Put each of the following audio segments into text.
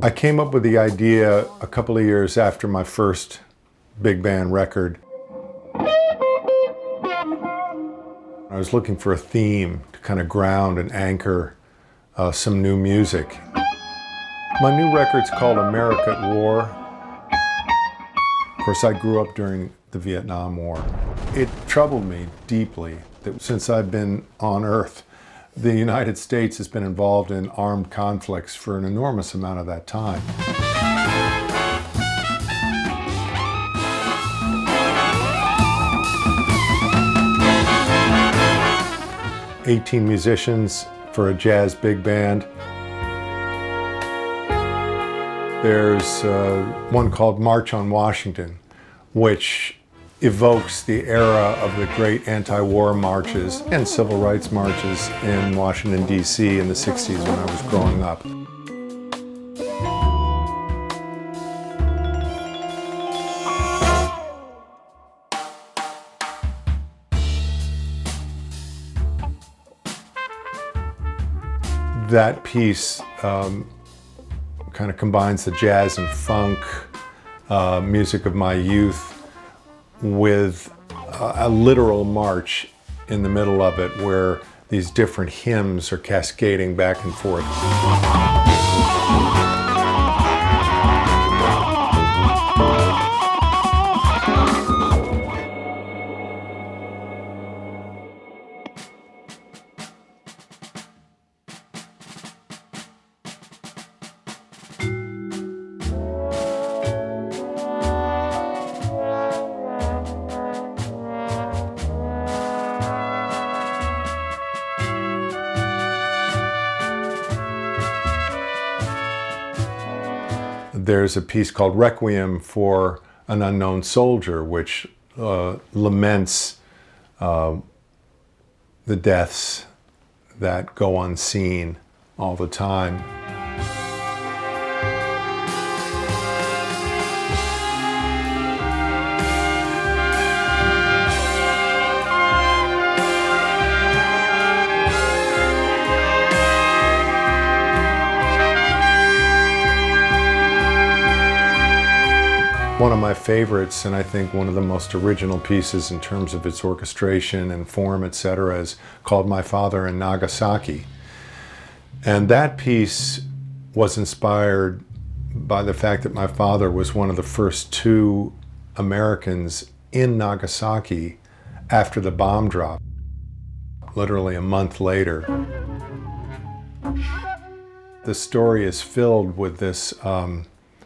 I came up with the idea a couple of years after my first big band record. I was looking for a theme to kind of ground and anchor some new music. My new record's called America at War. Of course, I grew up during the Vietnam War. It troubled me deeply that since I've been on Earth, the United States has been involved in armed conflicts for an enormous amount of that time. "18 musicians for a jazz big band." There's one called March on Washington, which evokes the era of the great anti-war marches and civil rights marches in Washington, D.C. in the 60s when I was growing up. That piece kind of combines the jazz and funk music of my youth with a literal march in the middle of it where these different hymns are cascading back and forth. There's a piece called Requiem for an Unknown Soldier, which laments the deaths that go unseen all the time. One of my favorites, and I think one of the most original pieces in terms of its orchestration and form, etc., is called My Father in Nagasaki. And that piece was inspired by the fact that my father was one of the first two Americans in Nagasaki after the bomb drop, literally a month later. The story is filled with this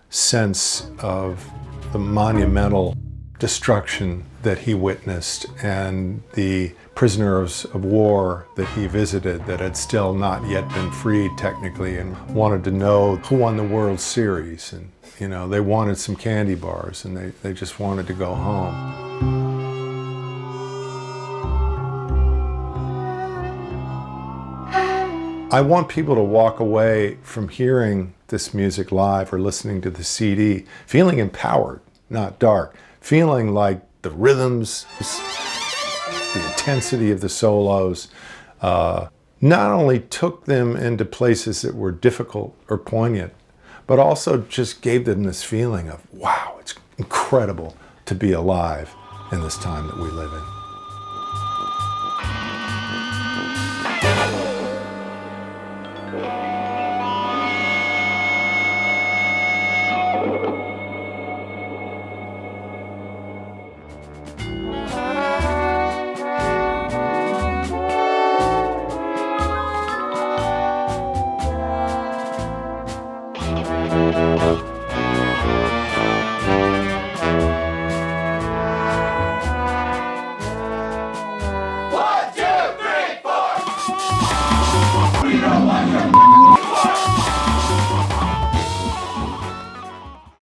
sense of the monumental destruction that he witnessed and the prisoners of war that he visited that had still not yet been freed technically and wanted to know who won the World Series. And, you know, they wanted some candy bars and they just wanted to go home. I want people to walk away from hearing this music live or listening to the CD feeling empowered, not dark, feeling like the rhythms, the intensity of the solos, not only took them into places that were difficult or poignant, but also just gave them this feeling of, wow, it's incredible to be alive in this time that we live in.